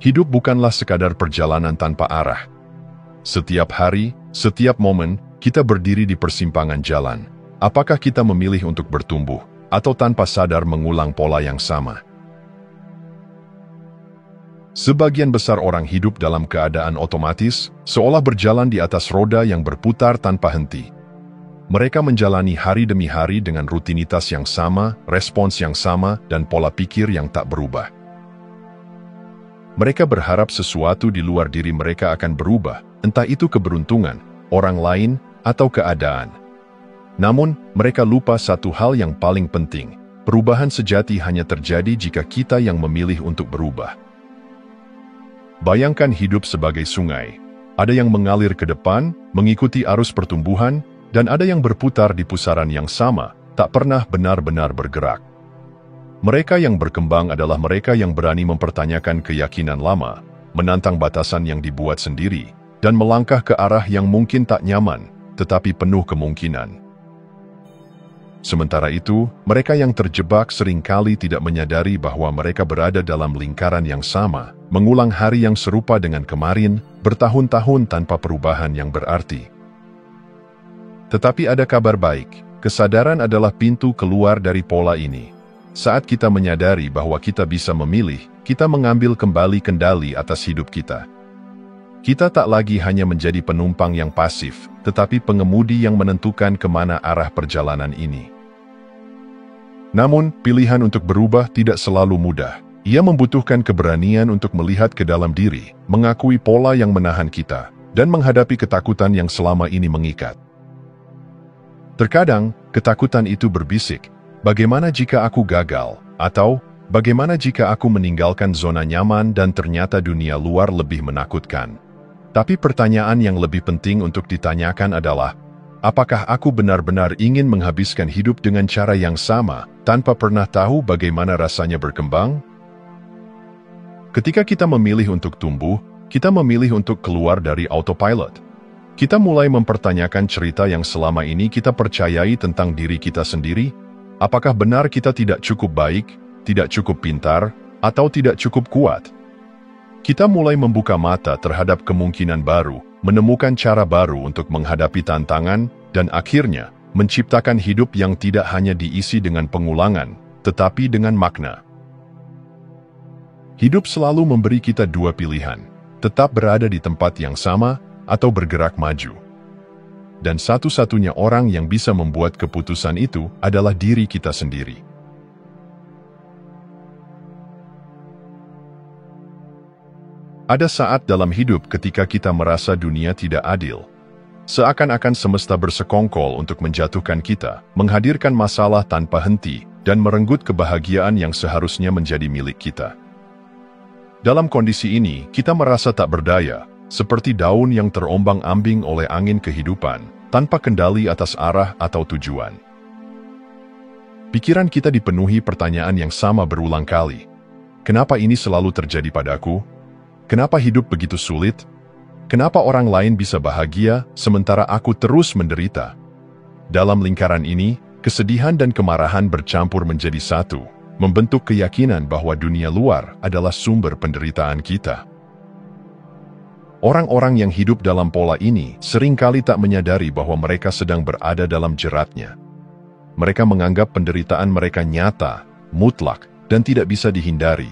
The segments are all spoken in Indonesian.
Hidup bukanlah sekadar perjalanan tanpa arah. Setiap hari, setiap momen, kita berdiri di persimpangan jalan. Apakah kita memilih untuk bertumbuh, atau tanpa sadar mengulang pola yang sama? Sebagian besar orang hidup dalam keadaan otomatis, seolah berjalan di atas roda yang berputar tanpa henti. Mereka menjalani hari demi hari dengan rutinitas yang sama, respons yang sama, dan pola pikir yang tak berubah. Mereka berharap sesuatu di luar diri mereka akan berubah, entah itu keberuntungan, orang lain, atau keadaan. Namun, mereka lupa satu hal yang paling penting. Perubahan sejati hanya terjadi jika kita yang memilih untuk berubah. Bayangkan hidup sebagai sungai. Ada yang mengalir ke depan, mengikuti arus pertumbuhan, dan ada yang berputar di pusaran yang sama, tak pernah benar-benar bergerak. Mereka yang berkembang adalah mereka yang berani mempertanyakan keyakinan lama, menantang batasan yang dibuat sendiri, dan melangkah ke arah yang mungkin tak nyaman, tetapi penuh kemungkinan. Sementara itu, mereka yang terjebak seringkali tidak menyadari bahwa mereka berada dalam lingkaran yang sama, mengulang hari yang serupa dengan kemarin, bertahun-tahun tanpa perubahan yang berarti. Tetapi ada kabar baik, kesadaran adalah pintu keluar dari pola ini. Saat kita menyadari bahwa kita bisa memilih, kita mengambil kembali kendali atas hidup kita. Kita tak lagi hanya menjadi penumpang yang pasif, tetapi pengemudi yang menentukan kemana arah perjalanan ini. Namun, pilihan untuk berubah tidak selalu mudah. Ia membutuhkan keberanian untuk melihat ke dalam diri, mengakui pola yang menahan kita, dan menghadapi ketakutan yang selama ini mengikat. Terkadang, ketakutan itu berbisik, bagaimana jika aku gagal? Atau, bagaimana jika aku meninggalkan zona nyaman dan ternyata dunia luar lebih menakutkan? Tapi pertanyaan yang lebih penting untuk ditanyakan adalah, apakah aku benar-benar ingin menghabiskan hidup dengan cara yang sama, tanpa pernah tahu bagaimana rasanya berkembang? Ketika kita memilih untuk tumbuh, kita memilih untuk keluar dari autopilot. Kita mulai mempertanyakan cerita yang selama ini kita percayai tentang diri kita sendiri. Apakah benar kita tidak cukup baik, tidak cukup pintar, atau tidak cukup kuat? Kita mulai membuka mata terhadap kemungkinan baru, menemukan cara baru untuk menghadapi tantangan, dan akhirnya menciptakan hidup yang tidak hanya diisi dengan pengulangan, tetapi dengan makna. Hidup selalu memberi kita dua pilihan, tetap berada di tempat yang sama, atau bergerak maju. Dan satu-satunya orang yang bisa membuat keputusan itu adalah diri kita sendiri. Ada saat dalam hidup ketika kita merasa dunia tidak adil. Seakan-akan semesta bersekongkol untuk menjatuhkan kita, menghadirkan masalah tanpa henti, dan merenggut kebahagiaan yang seharusnya menjadi milik kita. Dalam kondisi ini, kita merasa tak berdaya, seperti daun yang terombang-ambing oleh angin kehidupan, tanpa kendali atas arah atau tujuan. Pikiran kita dipenuhi pertanyaan yang sama berulang kali. Kenapa ini selalu terjadi padaku? Kenapa hidup begitu sulit? Kenapa orang lain bisa bahagia, sementara aku terus menderita? Dalam lingkaran ini, kesedihan dan kemarahan bercampur menjadi satu, membentuk keyakinan bahwa dunia luar adalah sumber penderitaan kita. Orang-orang yang hidup dalam pola ini seringkali tak menyadari bahwa mereka sedang berada dalam jeratnya. Mereka menganggap penderitaan mereka nyata, mutlak, dan tidak bisa dihindari.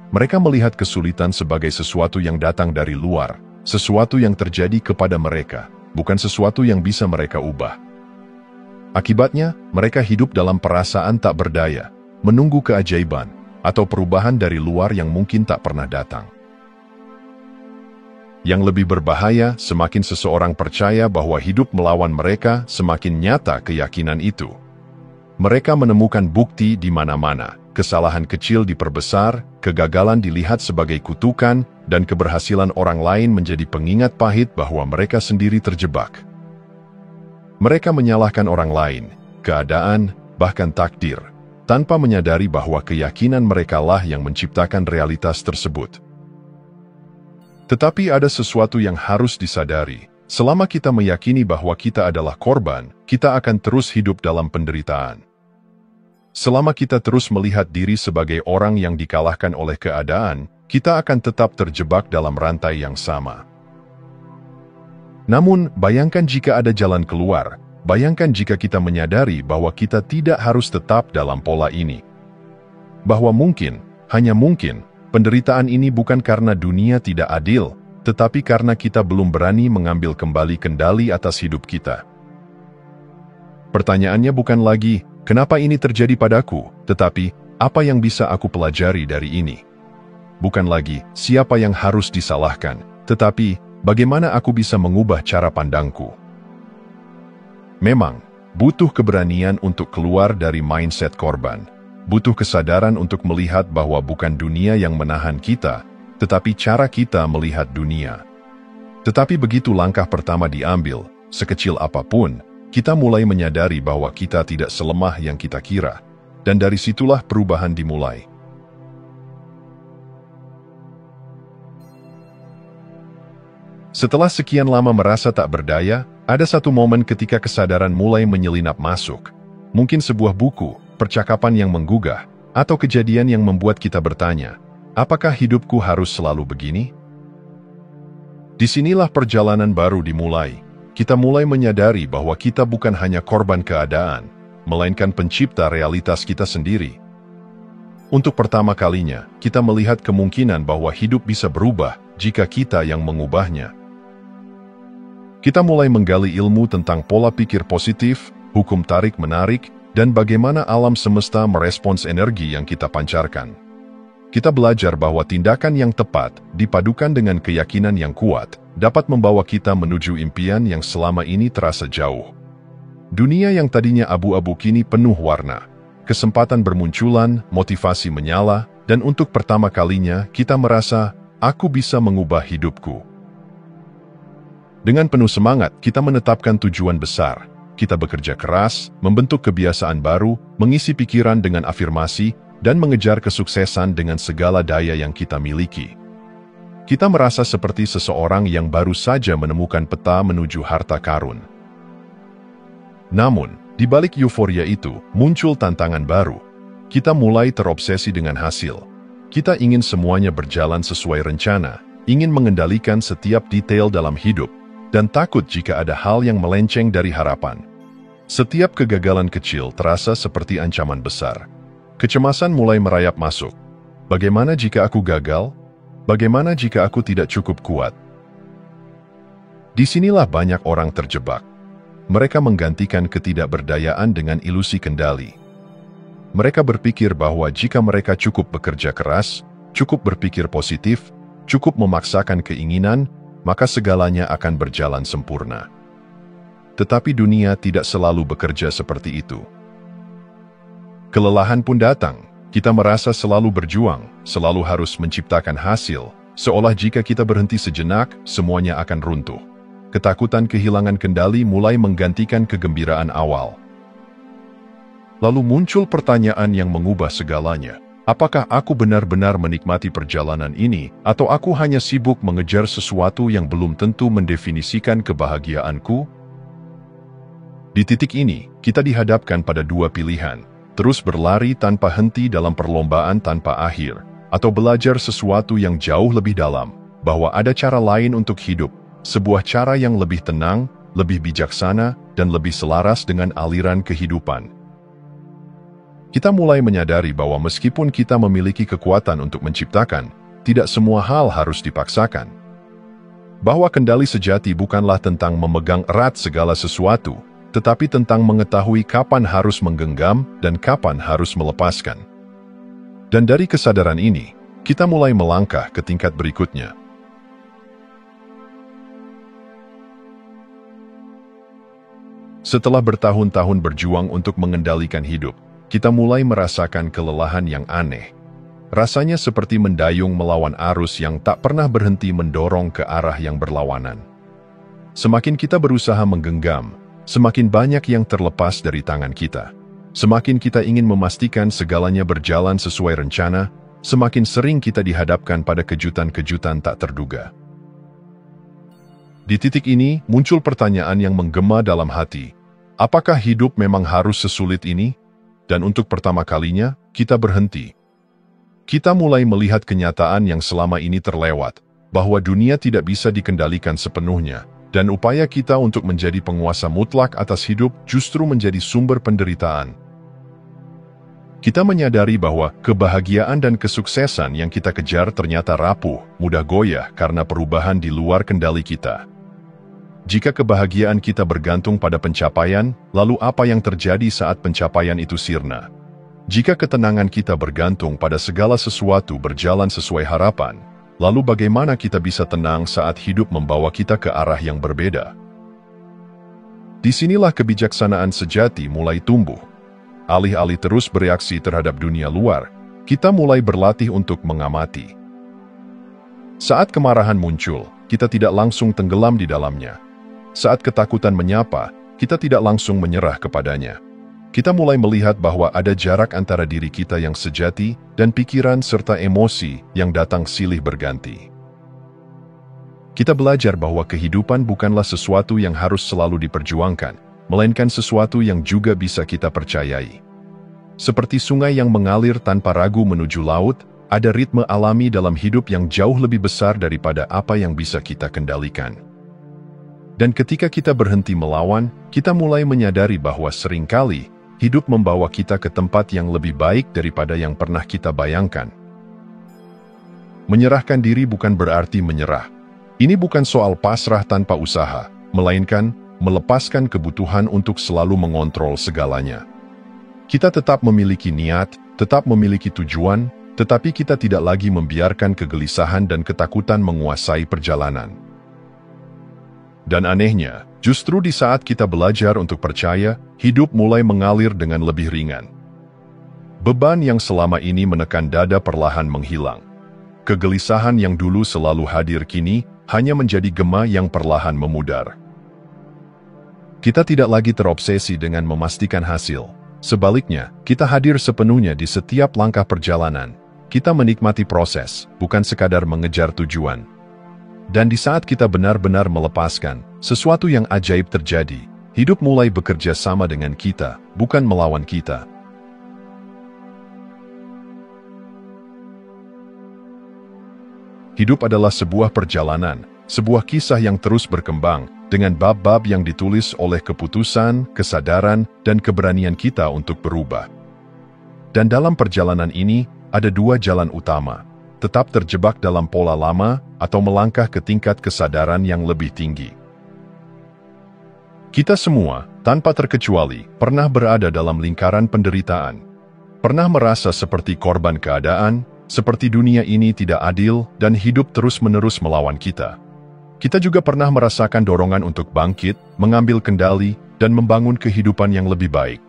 Mereka melihat kesulitan sebagai sesuatu yang datang dari luar, sesuatu yang terjadi kepada mereka, bukan sesuatu yang bisa mereka ubah. Akibatnya, mereka hidup dalam perasaan tak berdaya, menunggu keajaiban, atau perubahan dari luar yang mungkin tak pernah datang. Yang lebih berbahaya, semakin seseorang percaya bahwa hidup melawan mereka, semakin nyata keyakinan itu. Mereka menemukan bukti di mana-mana, kesalahan kecil diperbesar, kegagalan dilihat sebagai kutukan, dan keberhasilan orang lain menjadi pengingat pahit bahwa mereka sendiri terjebak. Mereka menyalahkan orang lain, keadaan, bahkan takdir, tanpa menyadari bahwa keyakinan merekalah yang menciptakan realitas tersebut. Tetapi ada sesuatu yang harus disadari. Selama kita meyakini bahwa kita adalah korban, kita akan terus hidup dalam penderitaan. Selama kita terus melihat diri sebagai orang yang dikalahkan oleh keadaan, kita akan tetap terjebak dalam rantai yang sama. Namun, bayangkan jika ada jalan keluar. Bayangkan jika kita menyadari bahwa kita tidak harus tetap dalam pola ini. Bahwa mungkin, hanya mungkin, penderitaan ini bukan karena dunia tidak adil, tetapi karena kita belum berani mengambil kembali kendali atas hidup kita. Pertanyaannya bukan lagi, kenapa ini terjadi padaku, tetapi, apa yang bisa aku pelajari dari ini? Bukan lagi, siapa yang harus disalahkan, tetapi, bagaimana aku bisa mengubah cara pandangku? Memang, butuh keberanian untuk keluar dari mindset korban. Butuh kesadaran untuk melihat bahwa bukan dunia yang menahan kita, tetapi cara kita melihat dunia. Tetapi begitu langkah pertama diambil, sekecil apapun, kita mulai menyadari bahwa kita tidak selemah yang kita kira, dan dari situlah perubahan dimulai. Setelah sekian lama merasa tak berdaya, ada satu momen ketika kesadaran mulai menyelinap masuk. Mungkin sebuah buku, percakapan yang menggugah, atau kejadian yang membuat kita bertanya, apakah hidupku harus selalu begini? Disinilah perjalanan baru dimulai. Kita mulai menyadari bahwa kita bukan hanya korban keadaan, melainkan pencipta realitas kita sendiri. Untuk pertama kalinya, kita melihat kemungkinan bahwa hidup bisa berubah jika kita yang mengubahnya. Kita mulai menggali ilmu tentang pola pikir positif, hukum tarik-menarik, dan bagaimana alam semesta merespons energi yang kita pancarkan. Kita belajar bahwa tindakan yang tepat, dipadukan dengan keyakinan yang kuat, dapat membawa kita menuju impian yang selama ini terasa jauh. Dunia yang tadinya abu-abu kini penuh warna. Kesempatan bermunculan, motivasi menyala, dan untuk pertama kalinya kita merasa, aku bisa mengubah hidupku. Dengan penuh semangat, kita menetapkan tujuan besar. Kita bekerja keras, membentuk kebiasaan baru, mengisi pikiran dengan afirmasi, dan mengejar kesuksesan dengan segala daya yang kita miliki. Kita merasa seperti seseorang yang baru saja menemukan peta menuju harta karun. Namun, di balik euforia itu, muncul tantangan baru. Kita mulai terobsesi dengan hasil. Kita ingin semuanya berjalan sesuai rencana, ingin mengendalikan setiap detail dalam hidup, dan takut jika ada hal yang melenceng dari harapan. Setiap kegagalan kecil terasa seperti ancaman besar. Kecemasan mulai merayap masuk. Bagaimana jika aku gagal? Bagaimana jika aku tidak cukup kuat? Disinilah banyak orang terjebak. Mereka menggantikan ketidakberdayaan dengan ilusi kendali. Mereka berpikir bahwa jika mereka cukup bekerja keras, cukup berpikir positif, cukup memaksakan keinginan, maka segalanya akan berjalan sempurna. Tetapi dunia tidak selalu bekerja seperti itu. Kelelahan pun datang. Kita merasa selalu berjuang, selalu harus menciptakan hasil, seolah jika kita berhenti sejenak, semuanya akan runtuh. Ketakutan kehilangan kendali mulai menggantikan kegembiraan awal. Lalu muncul pertanyaan yang mengubah segalanya. Apakah aku benar-benar menikmati perjalanan ini, atau aku hanya sibuk mengejar sesuatu yang belum tentu mendefinisikan kebahagiaanku? Di titik ini, kita dihadapkan pada dua pilihan. Terus berlari tanpa henti dalam perlombaan tanpa akhir, atau belajar sesuatu yang jauh lebih dalam, bahwa ada cara lain untuk hidup, sebuah cara yang lebih tenang, lebih bijaksana, dan lebih selaras dengan aliran kehidupan. Kita mulai menyadari bahwa meskipun kita memiliki kekuatan untuk menciptakan, tidak semua hal harus dipaksakan. Bahwa kendali sejati bukanlah tentang memegang erat segala sesuatu, tetapi tentang mengetahui kapan harus menggenggam dan kapan harus melepaskan. Dan dari kesadaran ini, kita mulai melangkah ke tingkat berikutnya. Setelah bertahun-tahun berjuang untuk mengendalikan hidup, kita mulai merasakan kelelahan yang aneh. Rasanya seperti mendayung melawan arus yang tak pernah berhenti mendorong ke arah yang berlawanan. Semakin kita berusaha menggenggam, semakin banyak yang terlepas dari tangan kita. Semakin kita ingin memastikan segalanya berjalan sesuai rencana, semakin sering kita dihadapkan pada kejutan-kejutan tak terduga. Di titik ini, muncul pertanyaan yang menggema dalam hati. Apakah hidup memang harus sesulit ini? dan untuk pertama kalinya, kita berhenti. Kita mulai melihat kenyataan yang selama ini terlewat, bahwa dunia tidak bisa dikendalikan sepenuhnya, dan upaya kita untuk menjadi penguasa mutlak atas hidup justru menjadi sumber penderitaan. Kita menyadari bahwa kebahagiaan dan kesuksesan yang kita kejar ternyata rapuh, mudah goyah karena perubahan di luar kendali kita. Jika kebahagiaan kita bergantung pada pencapaian, lalu apa yang terjadi saat pencapaian itu sirna? Jika ketenangan kita bergantung pada segala sesuatu berjalan sesuai harapan, lalu bagaimana kita bisa tenang saat hidup membawa kita ke arah yang berbeda? Disinilah kebijaksanaan sejati mulai tumbuh. Alih-alih terus bereaksi terhadap dunia luar, kita mulai berlatih untuk mengamati. Saat kemarahan muncul, kita tidak langsung tenggelam di dalamnya. Saat ketakutan menyapa, kita tidak langsung menyerah kepadanya. Kita mulai melihat bahwa ada jarak antara diri kita yang sejati dan pikiran serta emosi yang datang silih berganti. Kita belajar bahwa kehidupan bukanlah sesuatu yang harus selalu diperjuangkan, melainkan sesuatu yang juga bisa kita percayai. Seperti sungai yang mengalir tanpa ragu menuju laut, ada ritme alami dalam hidup yang jauh lebih besar daripada apa yang bisa kita kendalikan. Dan ketika kita berhenti melawan, kita mulai menyadari bahwa seringkali hidup membawa kita ke tempat yang lebih baik daripada yang pernah kita bayangkan. Menyerahkan diri bukan berarti menyerah. Ini bukan soal pasrah tanpa usaha, melainkan melepaskan kebutuhan untuk selalu mengontrol segalanya. Kita tetap memiliki niat, tetap memiliki tujuan, tetapi kita tidak lagi membiarkan kegelisahan dan ketakutan menguasai perjalanan. Dan anehnya, justru di saat kita belajar untuk percaya, hidup mulai mengalir dengan lebih ringan. Beban yang selama ini menekan dada perlahan menghilang. Kegelisahan yang dulu selalu hadir kini hanya menjadi gema yang perlahan memudar. Kita tidak lagi terobsesi dengan memastikan hasil. Sebaliknya, kita hadir sepenuhnya di setiap langkah perjalanan. Kita menikmati proses, bukan sekadar mengejar tujuan. Dan di saat kita benar-benar melepaskan, sesuatu yang ajaib terjadi. Hidup mulai bekerja sama dengan kita, bukan melawan kita. Hidup adalah sebuah perjalanan, sebuah kisah yang terus berkembang, dengan bab-bab yang ditulis oleh keputusan, kesadaran, dan keberanian kita untuk berubah. Dan dalam perjalanan ini, ada dua jalan utama: tetap terjebak dalam pola lama, atau melangkah ke tingkat kesadaran yang lebih tinggi. Kita semua, tanpa terkecuali, pernah berada dalam lingkaran penderitaan. Pernah merasa seperti korban keadaan, seperti dunia ini tidak adil, dan hidup terus-menerus melawan kita. Kita juga pernah merasakan dorongan untuk bangkit, mengambil kendali, dan membangun kehidupan yang lebih baik.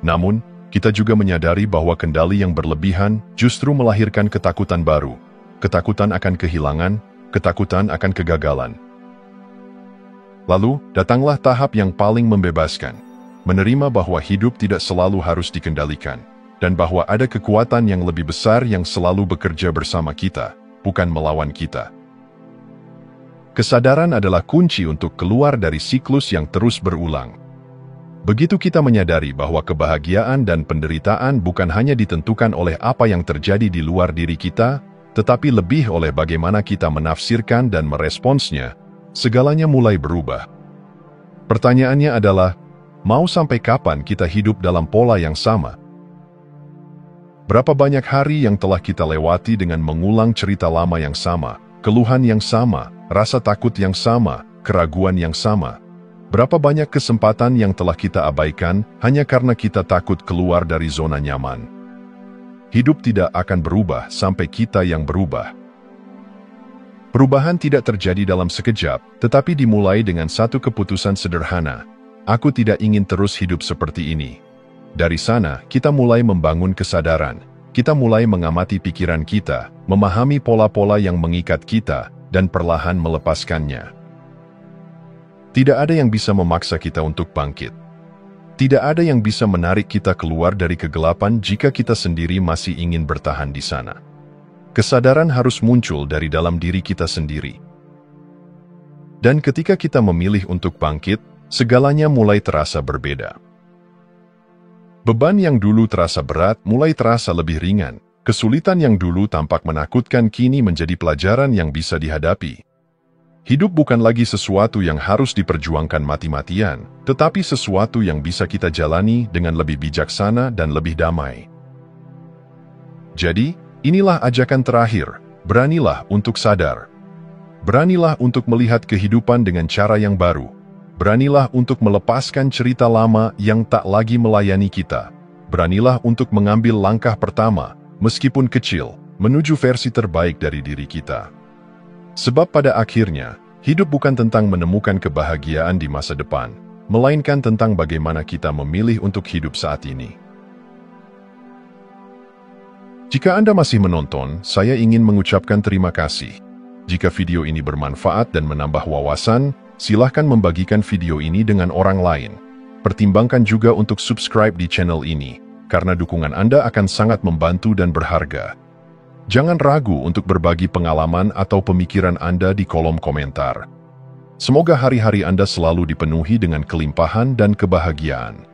Namun, kita juga menyadari bahwa kendali yang berlebihan justru melahirkan ketakutan baru. Ketakutan akan kehilangan, ketakutan akan kegagalan. Lalu, datanglah tahap yang paling membebaskan. Menerima bahwa hidup tidak selalu harus dikendalikan, dan bahwa ada kekuatan yang lebih besar yang selalu bekerja bersama kita, bukan melawan kita. Kesadaran adalah kunci untuk keluar dari siklus yang terus berulang. Begitu kita menyadari bahwa kebahagiaan dan penderitaan bukan hanya ditentukan oleh apa yang terjadi di luar diri kita, tetapi lebih oleh bagaimana kita menafsirkan dan meresponsnya, segalanya mulai berubah. Pertanyaannya adalah, mau sampai kapan kita hidup dalam pola yang sama? Berapa banyak hari yang telah kita lewati dengan mengulang cerita lama yang sama, keluhan yang sama, rasa takut yang sama, keraguan yang sama? Berapa banyak kesempatan yang telah kita abaikan hanya karena kita takut keluar dari zona nyaman? Hidup tidak akan berubah sampai kita yang berubah. Perubahan tidak terjadi dalam sekejap, tetapi dimulai dengan satu keputusan sederhana. Aku tidak ingin terus hidup seperti ini. Dari sana, kita mulai membangun kesadaran. Kita mulai mengamati pikiran kita, memahami pola-pola yang mengikat kita, dan perlahan melepaskannya. Tidak ada yang bisa memaksa kita untuk bangkit. Tidak ada yang bisa menarik kita keluar dari kegelapan jika kita sendiri masih ingin bertahan di sana. Kesadaran harus muncul dari dalam diri kita sendiri. Dan ketika kita memilih untuk bangkit, segalanya mulai terasa berbeda. Beban yang dulu terasa berat mulai terasa lebih ringan. Kesulitan yang dulu tampak menakutkan kini menjadi pelajaran yang bisa dihadapi. Hidup bukan lagi sesuatu yang harus diperjuangkan mati-matian, tetapi sesuatu yang bisa kita jalani dengan lebih bijaksana dan lebih damai. Jadi, inilah ajakan terakhir, beranilah untuk sadar. Beranilah untuk melihat kehidupan dengan cara yang baru. Beranilah untuk melepaskan cerita lama yang tak lagi melayani kita. Beranilah untuk mengambil langkah pertama, meskipun kecil, menuju versi terbaik dari diri kita. Sebab pada akhirnya, hidup bukan tentang menemukan kebahagiaan di masa depan, melainkan tentang bagaimana kita memilih untuk hidup saat ini. Jika Anda masih menonton, saya ingin mengucapkan terima kasih. Jika video ini bermanfaat dan menambah wawasan, silahkan membagikan video ini dengan orang lain. Pertimbangkan juga untuk subscribe di channel ini, karena dukungan Anda akan sangat membantu dan berharga. Jangan ragu untuk berbagi pengalaman atau pemikiran Anda di kolom komentar. Semoga hari-hari Anda selalu dipenuhi dengan kelimpahan dan kebahagiaan.